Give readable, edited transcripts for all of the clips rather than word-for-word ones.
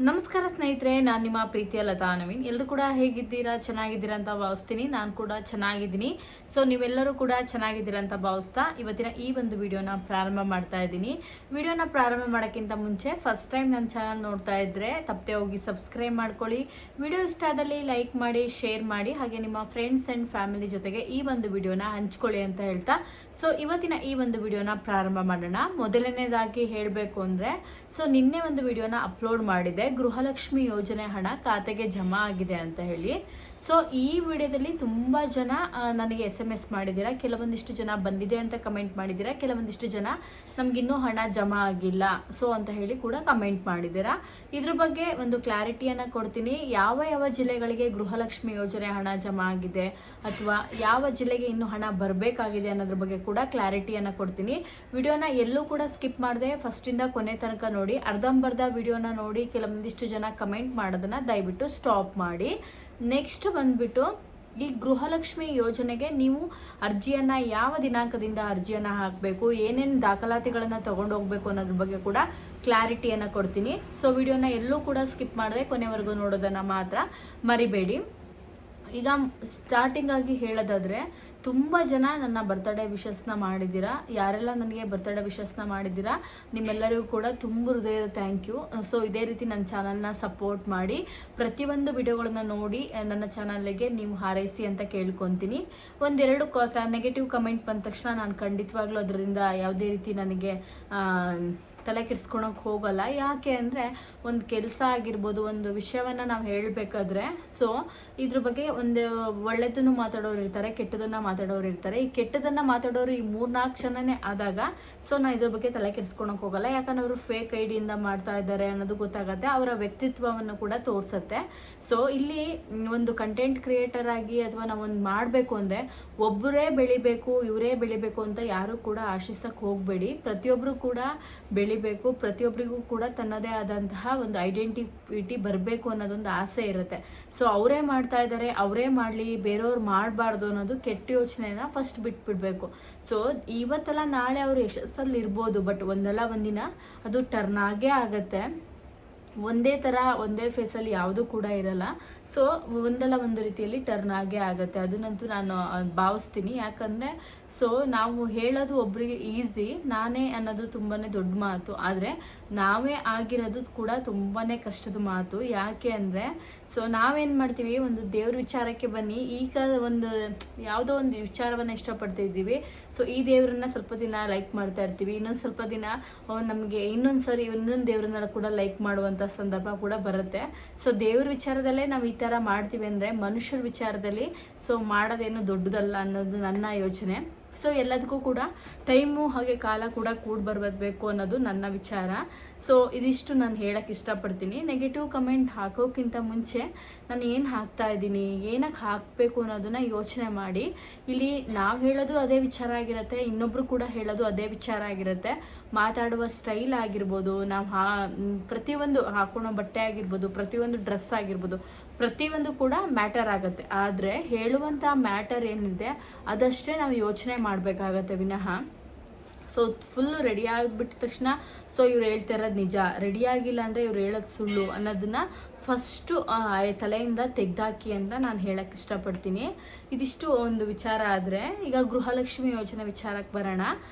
ನಮಸ್ಕಾರ ಸ್ನೇಹಿತರೆ, ನಾನು ನಿಮ್ಮ ಪ್ರೀತಿಯ ಲತಾ ನವೀನ್. ಎಲ್ಲರೂ ಕೂಡ ಹೇಗಿದ್ದೀರಾ? ಚೆನ್ನಾಗಿದ್ದೀರಾ ಅಂತ ಭಾವಿಸ್ತೀನಿ. ನಾನು ಕೂಡ ಚೆನ್ನಾಗಿದ್ದೀನಿ. ಸೊ ನೀವೆಲ್ಲರೂ ಕೂಡ ಚೆನ್ನಾಗಿದ್ದೀರಾ ಅಂತ ಭಾವಿಸ್ತಾ ಇವತ್ತಿನ ಈ ಒಂದು ವಿಡಿಯೋನ ಪ್ರಾರಂಭ ಮಾಡ್ತಾ ಇದ್ದೀನಿ. ವಿಡಿಯೋನ ಪ್ರಾರಂಭ ಮಾಡೋಕ್ಕಿಂತ ಮುಂಚೆ ಫಸ್ಟ್ ಟೈಮ್ ನನ್ನ ಚಾನಲ್ ನೋಡ್ತಾ ಇದ್ದರೆ ತಪ್ಪದೆ ಹೋಗಿ ಸಬ್ಸ್ಕ್ರೈಬ್ ಮಾಡ್ಕೊಳ್ಳಿ. ವಿಡಿಯೋ ಇಷ್ಟ ಆದಲ್ಲಿ ಲೈಕ್ ಮಾಡಿ, ಶೇರ್ ಮಾಡಿ, ಹಾಗೆ ನಿಮ್ಮ ಫ್ರೆಂಡ್ಸ್ ಆ್ಯಂಡ್ ಫ್ಯಾಮಿಲಿ ಜೊತೆಗೆ ಈ ಒಂದು ವಿಡಿಯೋನ ಹಂಚ್ಕೊಳ್ಳಿ ಅಂತ ಹೇಳ್ತಾ ಸೊ ಇವತ್ತಿನ ಈ ಒಂದು ವಿಡಿಯೋನ ಪ್ರಾರಂಭ ಮಾಡೋಣ. ಮೊದಲನೇದಾಗಿ ಹೇಳಬೇಕು ಅಂದರೆ ನಿನ್ನೆ ಒಂದು ವಿಡಿಯೋನ ಅಪ್ಲೋಡ್ ಮಾಡಿದೆ, ಗೃಹಲಕ್ಷ್ಮಿ ಯೋಜನೆ ಹಣ ಖಾತೆಗೆ ಜಮಾ ಆಗಿದೆ ಅಂತ ಹೇಳಿ. ಸೊ ಈ ವಿಡಿಯೋದಲ್ಲಿ ತುಂಬ ಜನ ನನಗೆ SMS ಮಾಡಿದ್ದೀರಾ. ಕೆಲವೊಂದಿಷ್ಟು ಜನ ಬಂದಿದೆ ಅಂತ ಕಮೆಂಟ್ ಮಾಡಿದ್ದೀರಾ, ಕೆಲವೊಂದಿಷ್ಟು ಜನ ನಮಗಿನ್ನೂ ಹಣ ಜಮಾ ಆಗಿಲ್ಲ ಸೊ ಅಂತ ಹೇಳಿ ಕೂಡ ಕಮೆಂಟ್ ಮಾಡಿದ್ದೀರಾ. ಇದ್ರ ಬಗ್ಗೆ ಒಂದು ಕ್ಲಾರಿಟಿಯನ್ನು ಕೊಡ್ತೀನಿ. ಯಾವ ಯಾವ ಜಿಲ್ಲೆಗಳಿಗೆ ಗೃಹಲಕ್ಷ್ಮಿ ಯೋಜನೆ ಹಣ ಜಮಾ ಆಗಿದೆ ಅಥವಾ ಯಾವ ಜಿಲ್ಲೆಗೆ ಇನ್ನೂ ಹಣ ಬರಬೇಕಾಗಿದೆ ಅನ್ನೋದ್ರ ಬಗ್ಗೆ ಕೂಡ ಕ್ಲಾರಿಟಿಯನ್ನು ಕೊಡ್ತೀನಿ. ವಿಡಿಯೋನ ಎಲ್ಲೂ ಕೂಡ ಸ್ಕಿಪ್ ಮಾಡದೆ ಫಸ್ಟಿಂದ ಕೊನೆ ತನಕ ನೋಡಿ. ಅರ್ಧಂಬರ್ಧ ವಿಡಿಯೋನ ನೋಡಿ ಕೆಲವೊಂದಿಷ್ಟು ಜನ ಕಮೆಂಟ್ ಮಾಡೋದನ್ನು ದಯವಿಟ್ಟು ಸ್ಟಾಪ್ ಮಾಡಿ. ನೆಕ್ಸ್ಟ್ ಬಂದ್ಬಿಟ್ಟು ಈ ಗೃಹಲಕ್ಷ್ಮಿ ಯೋಜನೆಗೆ ನೀವು ಅರ್ಜಿಯನ್ನು ಯಾವ ದಿನಾಂಕದಿಂದ ಅರ್ಜಿಯನ್ನು ಹಾಕಬೇಕು, ಏನೇನು ದಾಖಲಾತಿಗಳನ್ನು ತೊಗೊಂಡು ಹೋಗಬೇಕು ಅನ್ನೋದ್ರ ಬಗ್ಗೆ ಕೂಡ ಕ್ಲಾರಿಟಿಯನ್ನು ಕೊಡ್ತೀನಿ. ಸೊ ವಿಡಿಯೋನ ಎಲ್ಲೂ ಕೂಡ ಸ್ಕಿಪ್ ಮಾಡದೆ ಕೊನೆವರೆಗೂ ನೋಡೋದನ್ನು ಮಾತ್ರ ಮರಿಬೇಡಿ. ಈಗ ಸ್ಟಾರ್ಟಿಂಗ್ ಆಗಿ ಹೇಳೋದಾದರೆ ತುಂಬ ಜನ ನನ್ನ ಬರ್ತಡೇ ವಿಶಸ್ನ ಮಾಡಿದ್ದೀರಾ. ಯಾರೆಲ್ಲ ನನಗೆ ಬರ್ತಡೇ ವಿಶಸ್ನ ಮಾಡಿದ್ದೀರಾ ನಿಮ್ಮೆಲ್ಲರಿಗೂ ಕೂಡ ತುಂಬ ಹೃದಯದ ಥ್ಯಾಂಕ್ ಯು. ಸೊ ಇದೇ ರೀತಿ ನನ್ನ ಚಾನಲ್ನ ಸಪೋರ್ಟ್ ಮಾಡಿ, ಪ್ರತಿಯೊಂದು ವಿಡಿಯೋಗಳನ್ನ ನೋಡಿ ನನ್ನ ಚಾನಲ್ಗೆ ನೀವು ಹಾರೈಸಿ ಅಂತ ಕೇಳ್ಕೊತೀನಿ. ಒಂದೆರಡು ನೆಗೆಟಿವ್ ಕಮೆಂಟ್ ಬಂದ ತಕ್ಷಣ ನಾನು ಖಂಡಿತವಾಗ್ಲೂ ಅದರಿಂದ ಯಾವುದೇ ರೀತಿ ನನಗೆ ತಲೆ ಕೆಡಿಸ್ಕೊಳಕ್ಕೆ ಹೋಗಲ್ಲ. ಯಾಕೆ ಅಂದರೆ ಒಂದು ಕೆಲಸ ಆಗಿರ್ಬೋದು, ಒಂದು ವಿಷಯವನ್ನು ನಾವು ಹೇಳಬೇಕಾದ್ರೆ ಸೊ ಇದ್ರ ಬಗ್ಗೆ ಒಂದು ಒಳ್ಳೆದನ್ನು ಮಾತಾಡೋರು ಇರ್ತಾರೆ, ಕೆಟ್ಟದನ್ನು ಮಾತಾಡೋರು ಇರ್ತಾರೆ. ಈ ಕೆಟ್ಟದನ್ನು ಮಾತಾಡೋರು ಈ 3-4 ಕ್ಷಣನೇ ಆದಾಗ ಸೊ ನಾನು ಇದ್ರ ಬಗ್ಗೆ ತಲೆ ಕೆಡಿಸ್ಕೊಳಕ್ಕೆ ಹೋಗಲ್ಲ. ಯಾಕಂದ್ರೆ ಅವರು ಫೇಕ್ ಐಡಿಯಿಂದ ಮಾಡ್ತಾ ಇದ್ದಾರೆ ಅನ್ನೋದು ಗೊತ್ತಾಗುತ್ತೆ, ಅವರ ವ್ಯಕ್ತಿತ್ವವನ್ನು ಕೂಡ ತೋರಿಸುತ್ತೆ. ಸೊ ಇಲ್ಲಿ ಒಂದು ಕಂಟೆಂಟ್ ಕ್ರಿಯೇಟರ್ ಆಗಿ ಅಥವಾ ನಾವೊಂದು ಮಾಡಬೇಕು ಅಂದರೆ ಒಬ್ಬರೇ ಬೆಳಿಬೇಕು, ಇವರೇ ಬೆಳಿಬೇಕು ಅಂತ ಯಾರೂ ಕೂಡ ಆಶಿಸಕ್ಕೆ ಹೋಗಬೇಡಿ. ಪ್ರತಿಯೊಬ್ಬರು ಕೂಡ ಬೇಕು, ಪ್ರತಿಯೊಬ್ಬರಿಗೂ ಕೂಡ ತನ್ನದೇ ಆದಂತಹ ಒಂದು ಐಡೆಂಟಿಟಿ ಬರಬೇಕು ಅನ್ನೋದೊಂದು ಆಸೆ ಇರುತ್ತೆ. ಸೊ ಅವರೇ ಮಾಡ್ತಾ ಇದ್ದಾರೆ, ಅವರೇ ಮಾಡಲಿ, ಬೇರೆಯವ್ರು ಮಾಡಬಾರ್ದು ಅನ್ನೋದು ಕೆಟ್ಟ ಯೋಚನೆನ ಫಸ್ಟ್ ಬಿಟ್ಬಿಡ್ಬೇಕು. ಸೊ ಇವತ್ತಲ್ಲ ನಾಳೆ ಅವರು ಯಶಸ್ಸಲ್ಲಿ ಇರ್ಬೋದು, ಬಟ್ ಒಂದಲ್ಲ ಒಂದಿನ ಅದು ಟರ್ನ್ ಆಗೇ ಆಗತ್ತೆ. ಒಂದೇ ಥರ ಒಂದೇ ಫೇಸಲ್ಲಿ ಯಾವುದೂ ಕೂಡ ಇರಲ್ಲ. ಸೊ ಒಂದಲ್ಲ ಒಂದು ರೀತಿಯಲ್ಲಿ ಟರ್ನ್ ಆಗೇ ಆಗುತ್ತೆ, ಅದನ್ನಂತೂ ನಾನು ಭಾವಿಸ್ತೀನಿ. ಯಾಕಂದರೆ ಸೊ ನಾವು ಹೇಳೋದು ಒಬ್ಬರಿಗೆ ಈಸಿ, ನಾನೇ ಅನ್ನೋದು ತುಂಬಾ ದೊಡ್ಡ ಮಾತು, ಆದರೆ ನಾವೇ ಆಗಿರೋದು ಕೂಡ ತುಂಬಾ ಕಷ್ಟದ ಮಾತು. ಯಾಕೆ ಅಂದರೆ ಸೊ ನಾವೇನು ಮಾಡ್ತೀವಿ, ಒಂದು ದೇವ್ರ ವಿಚಾರಕ್ಕೆ ಬನ್ನಿ, ಈಗ ಒಂದು ಯಾವುದೋ ಒಂದು ವಿಚಾರವನ್ನು ಇಷ್ಟಪಡ್ತಿದ್ದೀವಿ. ಸೊ ಈ ದೇವ್ರನ್ನ ಸ್ವಲ್ಪ ದಿನ ಲೈಕ್ ಮಾಡ್ತಾ ಇರ್ತೀವಿ, ಇನ್ನೊಂದು ಸ್ವಲ್ಪ ದಿನ ನಮಗೆ ಇನ್ನೊಂದು ದೇವ್ರನ್ನ ಕೂಡ ಲೈಕ್ ಮಾಡುವಂಥ ಸಂದರ್ಭ ಕೂಡ ಬರುತ್ತೆ. ಸೊ ದೇವ್ರ ವಿಚಾರದಲ್ಲೇ ನಾವು ಈ ಥರ ಮಾಡ್ತೀವಿ ಅಂದರೆ ಮನುಷ್ಯರ ವಿಚಾರದಲ್ಲಿ ಸೊ ಮಾಡೋದೇನು ದೊಡ್ಡದಲ್ಲ ಅನ್ನೋದು ನನ್ನ ಯೋಚನೆ. ಸೊ ಎಲ್ಲದಕ್ಕೂ ಕೂಡ ಟೈಮು ಹಾಗೆ ಕಾಲ ಕೂಡ ಬರಬೇಕು ಅನ್ನೋದು ನನ್ನ ವಿಚಾರ. ಸೊ ಇದಿಷ್ಟು ನಾನು ಹೇಳಕ್ಕೆ ಇಷ್ಟಪಡ್ತೀನಿ. ನೆಗೆಟಿವ್ ಕಮೆಂಟ್ ಹಾಕೋಕ್ಕಿಂತ ಮುಂಚೆ ನಾನು ಏನು ಹಾಕ್ತಾ ಇದ್ದೀನಿ, ಏನಕ್ಕೆ ಹಾಕಬೇಕು ಅನ್ನೋದನ್ನು ಯೋಚನೆ ಮಾಡಿ. ಇಲ್ಲಿ ನಾವು ಹೇಳೋದು ಅದೇ ವಿಚಾರ ಆಗಿರುತ್ತೆ, ಇನ್ನೊಬ್ಬರು ಕೂಡ ಹೇಳೋದು ಅದೇ ವಿಚಾರ ಆಗಿರುತ್ತೆ. ಮಾತಾಡುವ ಸ್ಟೈಲ್ ಆಗಿರ್ಬೋದು, ನಾವು ಪ್ರತಿಯೊಂದು ಹಾಕೊಳ್ಳೋ ಬಟ್ಟೆ ಆಗಿರ್ಬೋದು, ಪ್ರತಿಯೊಂದು ಡ್ರೆಸ್ ಆಗಿರ್ಬೋದು, ಪ್ರತಿಯೊಂದು ಕೂಡ ಮ್ಯಾಟರ್ ಆಗುತ್ತೆ. ಆದರೆ ಹೇಳುವಂಥ ಮ್ಯಾಟರ್ ಏನಿದೆ ಅದಷ್ಟೇ ನಾವು ಯೋಚನೆ ಮಾಡಬೇಕಾಗತ್ತೆ ವಿನಃ ಸೊ ಫುಲ್ಲು ರೆಡಿ ಆಗಿಬಿಟ್ಟ ತಕ್ಷಣ ಸೊ ಇವ್ರು ಹೇಳ್ತಾ ಇರೋದು ನಿಜ, ರೆಡಿ ಆಗಿಲ್ಲ ಅಂದರೆ ಇವ್ರು ಹೇಳೋದು ಸುಳ್ಳು ಅನ್ನೋದನ್ನು ಫಸ್ಟು ತಲೆಯಿಂದ ತೆಗೆದಾಕಿ ಅಂತ ನಾನು ಹೇಳಕ್ಕೆ ಇಷ್ಟಪಡ್ತೀನಿ. ಇದಿಷ್ಟು ಒಂದು ವಿಚಾರ ಆದರೆ ಈಗ ಗೃಹಲಕ್ಷ್ಮಿ ಯೋಜನೆ ವಿಚಾರಕ್ಕೆ ಬರೋಣ.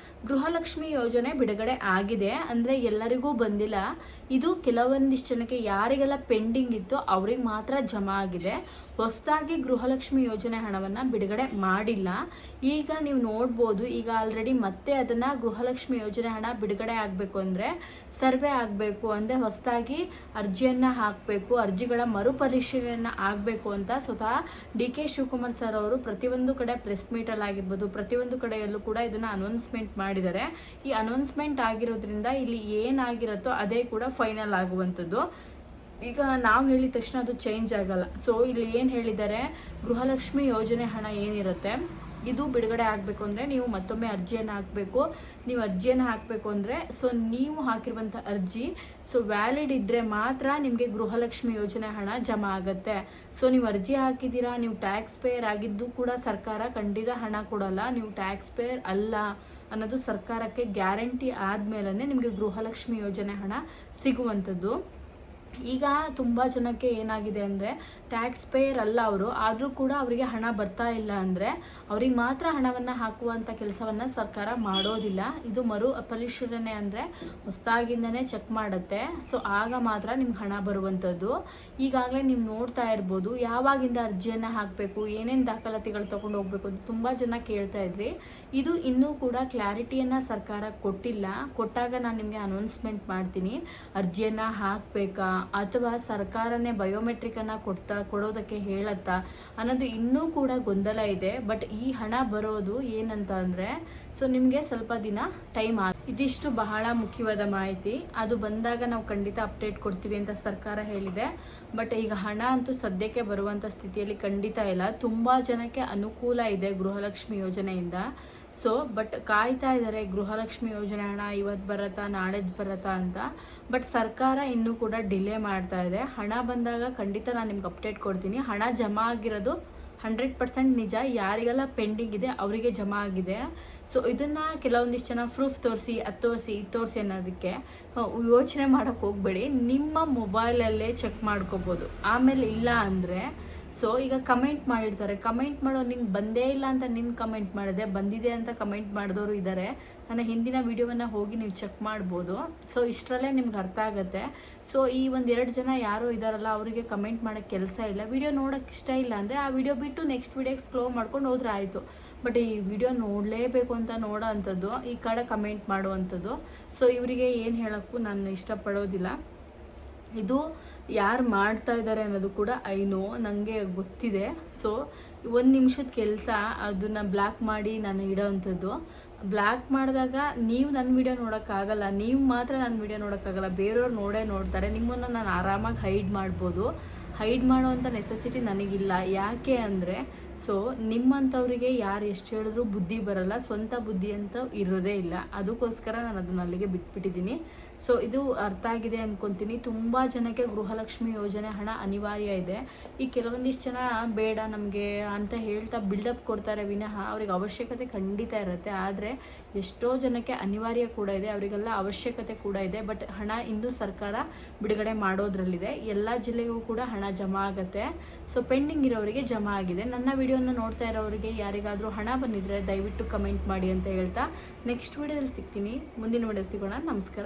ಗೃಹಲಕ್ಷ್ಮಿ ಯೋಜನೆ ಬಿಡುಗಡೆ ಆಗಿದೆ ಅಂದರೆ ಎಲ್ಲರಿಗೂ ಬಂದಿಲ್ಲ. ಇದು ಕೆಲವೊಂದಿಷ್ಟು ಜನಕ್ಕೆ ಯಾರಿಗೆಲ್ಲ ಪೆಂಡಿಂಗ್ ಇತ್ತು ಅವ್ರಿಗೆ ಮಾತ್ರ ಜಮಾ ಆಗಿದೆ. ಹೊಸದಾಗಿ ಗೃಹಲಕ್ಷ್ಮಿ ಯೋಜನೆ ಹಣವನ್ನು ಬಿಡುಗಡೆ ಮಾಡಿಲ್ಲ. ಈಗ ನೀವು ನೋಡ್ಬೋದು, ಈಗ ಆಲ್ರೆಡಿ ಮತ್ತೆ ಅದನ್ನು ಗೃಹಲಕ್ಷ್ಮಿ ಯೋಜನೆ ಹಣ ಬಿಡುಗಡೆ ಆಗಬೇಕು ಅಂದರೆ ಸರ್ವೆ ಆಗಬೇಕು ಅಂದರೆ ಹೊಸದಾಗಿ ಅರ್ಜಿಯನ್ನು ಹಾಕಬೇಕು, ಅರ್ಜಿಗಳ ಮರುಪರಿಶೀಲನೆ ಆಗಬೇಕು ಅಂತ ಸ್ವತಃ DK ಶಿವಕುಮಾರ್ ಸರ್ ಅವರು ಪ್ರತಿಯೊಂದು ಕಡೆ ಪ್ರೆಸ್ ಮೀಟಲ್ಲಿ ಆಗಿರ್ಬೋದು, ಪ್ರತಿಯೊಂದು ಕಡೆಯಲ್ಲೂ ಕೂಡ ಇದನ್ನು ಅನೌನ್ಸ್ಮೆಂಟ್ ಮಾಡಿದ್ದಾರೆ. ಈ ಅನೌನ್ಸ್ಮೆಂಟ್ ಆಗಿರೋದ್ರಿಂದ ಇಲ್ಲಿ ಏನಾಗಿರುತ್ತೋ ಅದೇ ಕೂಡ ಫೈನಲ್ ಆಗುವಂಥದ್ದು. ಈಗ ನಾವು ಹೇಳಿದ ತಕ್ಷಣ ಅದು ಚೇಂಜ್ ಆಗಲ್ಲ. ಸೊ ಇಲ್ಲಿ ಏನು ಹೇಳಿದ್ದಾರೆ, ಗೃಹಲಕ್ಷ್ಮಿ ಯೋಜನೆ ಹಣ ಏನಿರುತ್ತೆ ಇದು ಬಿಡುಗಡೆ ಆಗಬೇಕು ಅಂದರೆ ನೀವು ಮತ್ತೊಮ್ಮೆ ಅರ್ಜಿಯನ್ನು ಹಾಕಬೇಕು. ನೀವು ಅರ್ಜಿಯನ್ನು ಹಾಕಬೇಕು ಅಂದರೆ ಸೊ ನೀವು ಹಾಕಿರುವಂಥ ಅರ್ಜಿ ಸೊ ವ್ಯಾಲಿಡ್ ಇದ್ದರೆ ಮಾತ್ರ ನಿಮಗೆ ಗೃಹಲಕ್ಷ್ಮಿ ಯೋಜನೆ ಹಣ ಜಮಾ ಆಗುತ್ತೆ. ಸೊ ನೀವು ಅರ್ಜಿ ಹಾಕಿದ್ದೀರಾ, ನೀವು ಟ್ಯಾಕ್ಸ್ ಪೇಯರ್ ಆಗಿದ್ದು ಕೂಡ ಸರ್ಕಾರ ಖಂಡಿತ ಹಣ ಕೊಡಲ್ಲ. ನೀವು ಟ್ಯಾಕ್ಸ್ ಪೇಯರ್ ಅಲ್ಲ ಅನ್ನೋದು ಸರ್ಕಾರಕ್ಕೆ ಗ್ಯಾರಂಟಿ ಆದಮೇಲೆ ನಿಮಗೆ ಗೃಹಲಕ್ಷ್ಮಿ ಯೋಜನೆ ಹಣ ಸಿಗುವಂಥದ್ದು. ಈಗ ತುಂಬ ಜನಕ್ಕೆ ಏನಾಗಿದೆ ಅಂದರೆ ಟ್ಯಾಕ್ಸ್ ಪೇಯರ್ ಅಲ್ಲ ಅವರು, ಆದರೂ ಕೂಡ ಅವರಿಗೆ ಹಣ ಬರ್ತಾ ಇಲ್ಲ ಅಂದರೆ ಅವ್ರಿಗೆ ಮಾತ್ರ ಹಣವನ್ನು ಹಾಕುವಂಥ ಕೆಲಸವನ್ನು ಸರ್ಕಾರ ಮಾಡೋದಿಲ್ಲ. ಇದು ಮರು ಪರಿಶೀಲನೆ ಅಂದರೆ ಹೊಸದಾಗಿಂದನೇ ಚೆಕ್ ಮಾಡುತ್ತೆ. ಸೊ ಆಗ ಮಾತ್ರ ನಿಮ್ಗೆ ಹಣ ಬರುವಂಥದ್ದು. ಈಗಾಗಲೇ ನೀವು ನೋಡ್ತಾ ಇರ್ಬೋದು ಯಾವಾಗಿಂದ ಅರ್ಜಿಯನ್ನು ಹಾಕಬೇಕು, ಏನೇನು ದಾಖಲಾತಿಗಳು ತೊಗೊಂಡು ಹೋಗಬೇಕು ಅಂತ ತುಂಬ ಜನ ಕೇಳ್ತಾ ಇದ್ರಿ. ಇದು ಇನ್ನೂ ಕೂಡ ಕ್ಲಾರಿಟಿಯನ್ನು ಸರ್ಕಾರ ಕೊಟ್ಟಿಲ್ಲ. ಕೊಟ್ಟಾಗ ನಾನು ನಿಮಗೆ ಅನೌನ್ಸ್ಮೆಂಟ್ ಮಾಡ್ತೀನಿ. ಅರ್ಜಿಯನ್ನು ಹಾಕಬೇಕಾ ಅಥವಾ ಸರ್ಕಾರನೇ ಬಯೋಮೆಟ್ರಿಕನ್ನು ಕೊಡೋದಕ್ಕೆ ಹೇಳತ್ತಾ ಅನ್ನೋದು ಇನ್ನೂ ಕೂಡ ಗೊಂದಲ ಇದೆ. ಬಟ್ ಈ ಹಣ ಬರೋದು ಏನಂತ ಅಂದರೆ ಸೊ ನಿಮಗೆ ಸ್ವಲ್ಪ ದಿನ ಟೈಮ್ ಇದಿಷ್ಟು ಬಹಳ ಮುಖ್ಯವಾದ ಮಾಹಿತಿ. ಅದು ಬಂದಾಗ ನಾವು ಖಂಡಿತ ಅಪ್ಡೇಟ್ ಕೊಡ್ತೀವಿ ಅಂತ ಸರ್ಕಾರ ಹೇಳಿದೆ. ಬಟ್ ಈಗ ಹಣ ಅಂತೂ ಸದ್ಯಕ್ಕೆ ಬರುವಂಥ ಸ್ಥಿತಿಯಲ್ಲಿ ಖಂಡಿತ ಇಲ್ಲ. ತುಂಬ ಜನಕ್ಕೆ ಅನುಕೂಲ ಇದೆ ಗೃಹಲಕ್ಷ್ಮಿ ಯೋಜನೆಯಿಂದ. ಸೊ ಬಟ್ ಕಾಯ್ತಾ ಇದ್ದಾರೆ ಗೃಹಲಕ್ಷ್ಮಿ ಯೋಜನೆ ಹಣ ಇವತ್ತು ಬರುತ್ತಾ ನಾಳೆ ಬರುತ್ತಾ ಅಂತ. ಬಟ್ ಸರ್ಕಾರ ಇನ್ನೂ ಕೂಡ ಡಿಲೇ ಮಾಡ್ತಾ ಇದೆ. ಹಣ ಬಂದಾಗ ಖಂಡಿತ ನಾನು ನಿಮ್ಗೆ ಅಪ್ಡೇಟ್ ಕೊಡ್ತೀನಿ. ಹಣ ಜಮಾ ಆಗಿರೋದು 100% ನಿಜ. ಯಾರಿಗೆಲ್ಲ ಪೆಂಡಿಂಗ್ ಇದೆ ಅವರಿಗೆ ಜಮಾ ಆಗಿದೆ. ಸೊ ಇದನ್ನು ಕೆಲವೊಂದಿಷ್ಟು ಜನ ಪ್ರೂಫ್ ತೋರಿಸಿ ಅದು ತೋರಿಸಿ ಇದು ತೋರಿಸಿ ಅನ್ನೋದಕ್ಕೆ ಯೋಚನೆ ಮಾಡೋಕ್ಕೆ ಹೋಗಬೇಡಿ. ನಿಮ್ಮ ಮೊಬೈಲಲ್ಲೇ ಚೆಕ್ ಮಾಡ್ಕೋಬೋದು. ಆಮೇಲೆ ಇಲ್ಲ ಅಂದರೆ ಸೊ ಈಗ ಕಮೆಂಟ್ ಮಾಡಿರ್ತಾರೆ, ಕಮೆಂಟ್ ಮಾಡೋರು ನಿಂಗೆ ಬಂದೇ ಇಲ್ಲ ಅಂತ ನಿನ್ನ ಕಮೆಂಟ್ ಮಾಡಿದೆ, ಬಂದಿದೆ ಅಂತ ಕಮೆಂಟ್ ಮಾಡಿದವರು ಇದ್ದಾರೆ. ನನ್ನ ಹಿಂದಿನ ವೀಡಿಯೋವನ್ನು ಹೋಗಿ ನೀವು ಚೆಕ್ ಮಾಡ್ಬೋದು. ಸೊ ಇಷ್ಟರಲ್ಲೇ ನಿಮ್ಗೆ ಅರ್ಥ ಆಗುತ್ತೆ. ಸೊ ಈ 1-2 ಜನ ಯಾರು ಇದ್ದಾರಲ್ಲ ಅವರಿಗೆ ಕಮೆಂಟ್ ಮಾಡೋಕ್ಕೆ ಕೆಲಸ ಇಲ್ಲ. ವಿಡಿಯೋ ನೋಡೋಕ್ಕೆ ಇಷ್ಟ ಇಲ್ಲ ಅಂದರೆ ಆ ವಿಡಿಯೋ ಬಿಟ್ಟು ನೆಕ್ಸ್ಟ್ ವಿಡಿಯೋಗೆ ಸ್ಕ್ರೋ ಮಾಡ್ಕೊಂಡು ಹೋದ್ರೆ ಆಯಿತು. ಬಟ್ ಈ ವಿಡಿಯೋ ನೋಡಲೇಬೇಕು ಅಂತ ನೋಡೋ ಅಂಥದ್ದು ಈ ಕಡೆ ಕಮೆಂಟ್ ಮಾಡುವಂಥದ್ದು. ಸೊ ಇವರಿಗೆ ಏನು ಹೇಳೋಕ್ಕೂ ನಾನು ಇಷ್ಟಪಡೋದಿಲ್ಲ. ಇದು ಯಾರು ಮಾಡ್ತಾ ಇದ್ದಾರೆ ಅನ್ನೋದು ಕೂಡ ನನಗೆ ಗೊತ್ತಿದೆ. ಸೊ 1 ನಿಮಿಷದ ಕೆಲಸ ಅದನ್ನು ಬ್ಲ್ಯಾಕ್ ಮಾಡಿ ನಾನು ಇಡೋ ಅಂಥದ್ದು. ಬ್ಲ್ಯಾಕ್ ಮಾಡಿದಾಗ ನೀವು ನನ್ನ ವಿಡಿಯೋ ನೋಡೋಕ್ಕಾಗಲ್ಲ, ನೀವು ಮಾತ್ರ ನನ್ನ ವಿಡಿಯೋ ನೋಡೋಕ್ಕಾಗಲ್ಲ, ಬೇರೆಯವ್ರು ನೋಡ್ತಾರೆ. ನಿಮ್ಮನ್ನು ನಾನು ಆರಾಮಾಗಿ ಹೈಡ್ ಮಾಡ್ಬೋದು. ಹೈಡ್ ಮಾಡೋವಂಥ ನೆಸೆಸಿಟಿ ನನಗಿಲ್ಲ. ಯಾಕೆ ಅಂದರೆ ಸೊ ನಿಮ್ಮಂಥವ್ರಿಗೆ ಯಾರು ಎಷ್ಟು ಹೇಳಿದ್ರು ಬುದ್ಧಿ ಬರಲ್ಲ, ಸ್ವಂತ ಬುದ್ಧಿ ಅಂತ ಇರೋದೇ ಇಲ್ಲ. ಅದಕ್ಕೋಸ್ಕರ ನಾನು ಅದನ್ನ ಅಲ್ಲಿಗೆ ಬಿಟ್ಬಿಟ್ಟಿದ್ದೀನಿ. ಸೊ ಇದು ಅರ್ಥ ಆಗಿದೆ ಅಂದ್ಕೊತೀನಿ. ತುಂಬ ಜನಕ್ಕೆ ಗೃಹಲಕ್ಷ್ಮಿ ಯೋಜನೆ ಹಣ ಅನಿವಾರ್ಯ ಇದೆ. ಈ ಕೆಲವೊಂದಿಷ್ಟು ಜನ ಬೇಡ ನಮಗೆ ಅಂತ ಹೇಳ್ತಾ ಬಿಲ್ಡಪ್ ಕೊಡ್ತಾರೆ ವಿನಃ ಅವ್ರಿಗೆ ಅವಶ್ಯಕತೆ ಖಂಡಿತ ಇರುತ್ತೆ. ಆದರೆ ಎಷ್ಟೋ ಜನಕ್ಕೆ ಅನಿವಾರ್ಯ ಕೂಡ ಇದೆ, ಅವರಿಗೆಲ್ಲ ಅವಶ್ಯಕತೆ ಕೂಡ ಇದೆ. ಬಟ್ ಹಣ ಇನ್ನೂ ಸರ್ಕಾರ ಬಿಡುಗಡೆ ಮಾಡೋದ್ರಲ್ಲಿದೆ. ಎಲ್ಲ ಜಿಲ್ಲೆಗೂ ಕೂಡ ಹಣ ಜಮಾ ಆಗುತ್ತೆ. ಸೊ ಪೆಂಡಿಂಗ್ ಇರೋರಿಗೆ ಜಮಾ ಆಗಿದೆ. ನನ್ನ ವಿಡಿಯೋನ ನೋಡ್ತಾ ಇರೋರಿಗೆ ಯಾರಿಗಾದರೂ ಹಣ ಬಂದಿದ್ರೆ ದಯವಿಟ್ಟು ಕಮೆಂಟ್ ಮಾಡಿ ಅಂತ ಹೇಳ್ತಾ ನೆಕ್ಸ್ಟ್ ವಿಡಿಯೋದಲ್ಲಿ ಸಿಗ್ತೀನಿ. ಮುಂದಿನ ವಿಡಿಯೋ ಸಿಗೋಣ. ನಮಸ್ಕಾರ.